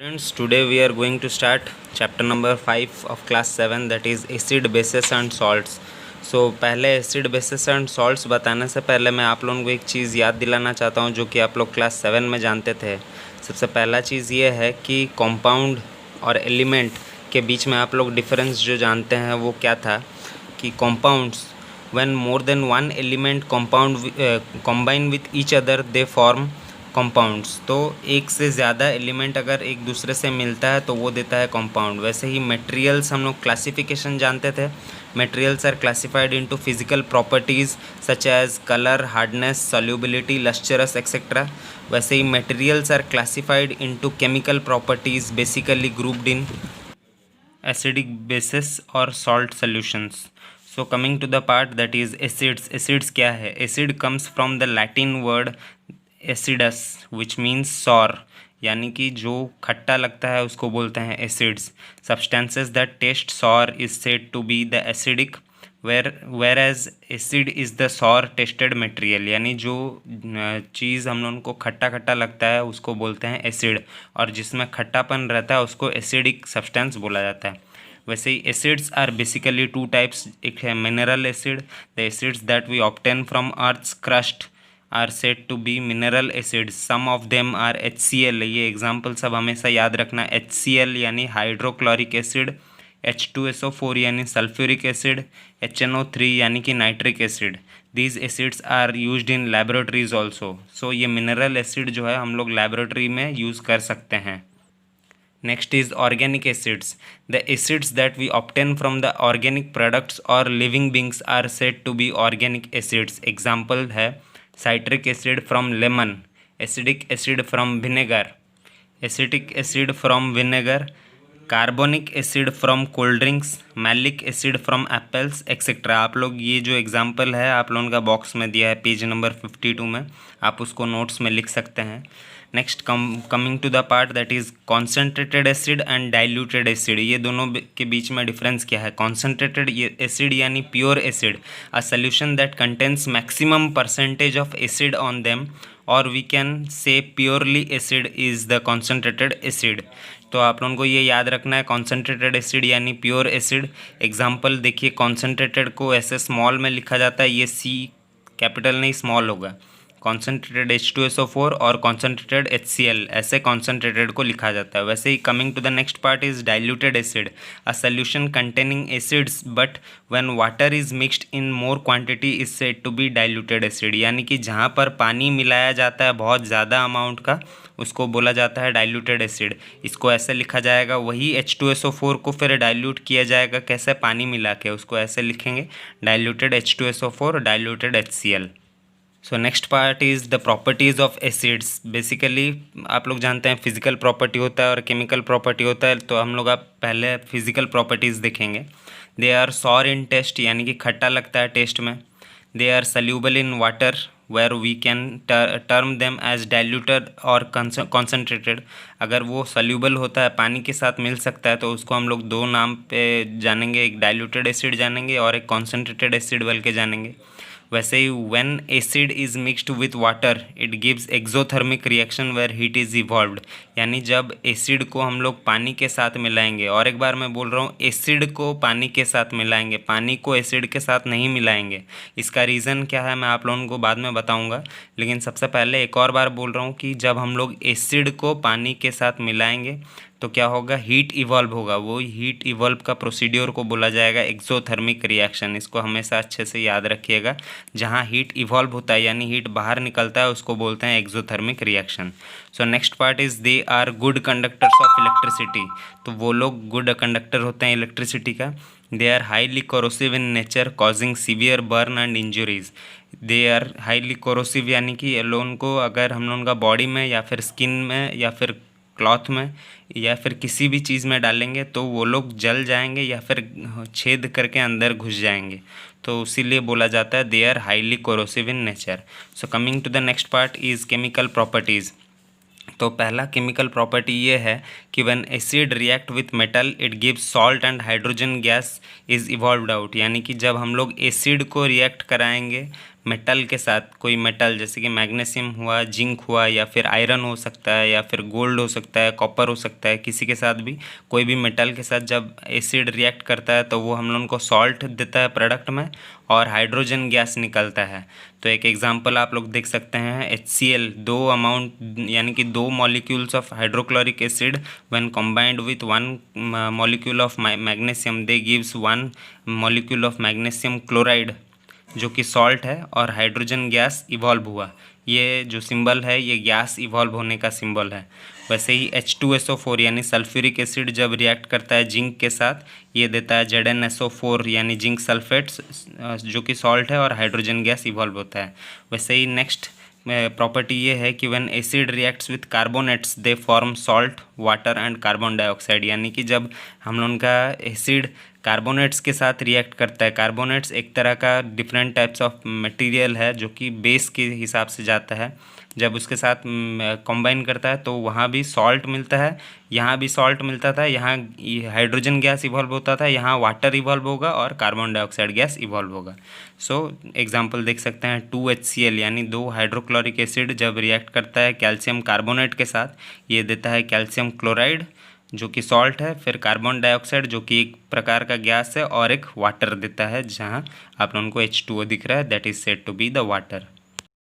Students, today we are going to start chapter number 5 of class 7, that is acid bases and salts. So पहले acid basis and salts बताने से पहले मैं आप लोगों को एक चीज़ याद दिलाना चाहता हूँ जो कि आप लोग क्लास 7 में जानते थे। सबसे पहला चीज़ ये है कि कंपाउंड और एलिमेंट के बीच में आप लोग डिफरेंस जो जानते हैं वो क्या था कि compounds when more than one element compound combine with each other they form compounds. तो एक से ज़्यादा एलिमेंट अगर एक दूसरे से मिलता है तो वो देता है कंपाउंड। वैसे ही मटेरियल्स हम लोग क्लासिफिकेशन जानते थे। Materials are classified into physical properties such as colour, hardness, solubility, lustrous etcetera. वैसे ही materials are classified into chemical properties basically grouped in acidic bases और salt solutions. So coming to the part that is acids. Acids क्या है? Acid comes from the Latin word acidus which means sour, यानी कि जो खट्टा लगता है उसको बोलते हैं acids. Substances that taste sour is said to be the acidic whereas acid is the sour tasted material, यानी जो चीज़ हम लोगों को खट्टा खट्टा लगता है उसको बोलते हैं एसिड, और जिसमें खट्टापन रहता है उसको एसिडिक सब्सटेंस बोला जाता है। वैसे ही acids are basically two types. एक है mineral acid, the acids that we obtain from earth's crust are said to be mineral acids. Some of them are HCl। ये एग्जाम्पल सब हमेशा याद रखना। HCl यानी हाइड्रोक्लोरिक एसिड, H2SO4 यानी sulphuric acid, HNO3 यानी कि nitric acid. These acids are used in laboratories also. सो ये मिनरल एसिड जो है हम लोग लेबोरेटरी में यूज़ कर सकते हैं। Next is organic acids. The acids that we obtain from the organic products or living beings are said to be organic acids. Example है citric acid from lemon, acidic acid from vinegar, acetic acid from vinegar, carbonic acid from cold drinks, malic acid from apples etcetera. आप लोग ये जो example है आप लोगों का box में दिया है पेज नंबर 52 में, आप उसको नोट्स में लिख सकते हैं। Next coming to the part that is concentrated acid and diluted acid. ये दोनों के बीच में डिफरेंस क्या है? कॉन्सेंट्रेटेड एसिड यानी pure acid, a solution that contains maximum percentage of acid on them, और we can say purely acid is the concentrated acid. तो आप लोगों को ये याद रखना है, कॉन्सेंट्रेटेड एसिड यानी प्योर एसिड। एग्जाम्पल देखिए, कॉन्सेंट्रेटेड को ऐसे स्मॉल में लिखा जाता है, ये C कैपिटल नहीं स्मॉल होगा। कॉन्सेंट्रेटेड H2SO4 और कॉन्सेंट्रेटेड HCl ऐसे कॉन्सेंट्रेटेड को लिखा जाता है। वैसे ही coming to the next part is diluted acid, a solution containing acids but when water is mixed in more quantity is said to be diluted acid, यानी कि जहाँ पर पानी मिलाया जाता है बहुत ज़्यादा अमाउंट का उसको बोला जाता है डाइल्यूटेड एसिड। इसको ऐसे लिखा जाएगा, वही H2SO4 को फिर डाइल्यूट किया जाएगा कैसे? पानी मिला के, उसको ऐसे लिखेंगे diluted H2SO4 diluted HCl। So next part is the properties of acids. Basically आप लोग जानते हैं फिजिकल प्रॉपर्टी होता है और केमिकल प्रॉपर्टी होता है, तो हम लोग आप पहले फिजिकल प्रॉपर्टीज़ देखेंगे। They are sour in taste, यानी कि खट्टा लगता है टेस्ट में। They are soluble in water where we can term them as diluted और कॉन्सेंट्रेटेड। अगर वो सल्यूबल होता है, पानी के साथ मिल सकता है, तो उसको हम लोग दो नाम पे जानेंगे, एक डाइल्यूटेड एसिड जानेंगे और एक कॉन्सेंट्रेटेड एसिड बोल के जानेंगे। वैसे ही when acid is mixed with water it gives exothermic reaction where heat is evolved, यानी जब एसिड को हम लोग पानी के साथ मिलाएंगे, और एक बार मैं बोल रहा हूँ एसिड को पानी के साथ मिलाएंगे, पानी को एसिड के साथ नहीं मिलाएंगे। इसका रीज़न क्या है मैं आप लोगों को बाद में बताऊँगा, लेकिन सबसे पहले एक और बार बोल रहा हूँ कि जब हम लोग एसिड को पानी के साथ मिलाएंगे तो क्या होगा? हीट इवॉल्व होगा। वो हीट इवॉल्व का प्रोसीड्योर को बोला जाएगा एक्सोथर्मिक रिएक्शन। इसको हमेशा अच्छे से याद रखिएगा, जहाँ हीट इवॉल्व होता है यानी हीट बाहर निकलता है उसको बोलते हैं exothermic reaction. So next part is they are good conductors of electricity. तो वो लोग गुड कंडक्टर होते हैं इलेक्ट्रिसिटी का। They are highly corrosive in nature causing severe burn and injuries. They are highly corrosive यानी कि ये लोगों को अगर हम लोगों का बॉडी में या फिर स्किन में या फिर क्लॉथ में या फिर किसी भी चीज़ में डालेंगे तो वो लोग जल जाएंगे या फिर छेद करके अंदर घुस जाएंगे, तो इसीलिए बोला जाता है they are highly corrosive in nature. So coming to the next part is chemical properties. तो पहला केमिकल प्रॉपर्टी ये है कि when acid react with metal it gives salt and hydrogen gas is evolved out, यानी कि जब हम लोग एसिड को रिएक्ट कराएंगे मेटल के साथ, कोई मेटल जैसे कि मैग्नीशियम हुआ, जिंक हुआ, या फिर आयरन हो सकता है, या फिर गोल्ड हो सकता है, कॉपर हो सकता है, किसी के साथ भी कोई भी मेटल के साथ जब एसिड रिएक्ट करता है तो वो हम लोगों को सॉल्ट देता है प्रोडक्ट में और हाइड्रोजन गैस निकलता है। तो एक एग्जांपल आप लोग देख सकते हैं, HCl, दो अमाउंट यानी कि दो molecules of hydrochloric acid when combined with one molecule of magnesium they gives one molecule of magnesium chloride जो कि सॉल्ट है, और हाइड्रोजन गैस इवॉल्व हुआ। ये जो सिंबल है ये गैस इवॉल्व होने का सिंबल है। वैसे ही H2SO4 यानी सल्फ्यूरिक एसिड जब रिएक्ट करता है जिंक के साथ, ये देता है ZnSO4 यानी जिंक सल्फेट्स जो कि सॉल्ट है, और हाइड्रोजन गैस इवॉल्व होता है। वैसे ही नेक्स्ट प्रॉपर्टी ये है कि when acid reacts with carbonates they form salt, water and carbon dioxide, यानी कि जब हम लोगों का एसिड कार्बोनेट्स के साथ रिएक्ट करता है, कार्बोनेट्स एक तरह का डिफरेंट टाइप्स ऑफ मटेरियल है जो कि बेस के हिसाब से जाता है, जब उसके साथ कंबाइन करता है तो वहाँ भी सॉल्ट मिलता है, यहाँ भी सॉल्ट मिलता था, यहाँ हाइड्रोजन गैस इवॉल्व होता था, यहाँ वाटर इवॉल्व होगा और कार्बन डाइऑक्साइड गैस इवॉल्व होगा। सो एग्जांपल देख सकते हैं 2HCl यानी दो हाइड्रोक्लोरिक एसिड जब रिएक्ट करता है कैल्शियम कार्बोनेट के साथ, ये देता है कैल्शियम क्लोराइड जो कि सॉल्ट है, फिर कार्बन डाइऑक्साइड जो कि एक प्रकार का गैस है, और एक वाटर देता है जहाँ आप लोगों को H2O दिख रहा है, that is said to be the water.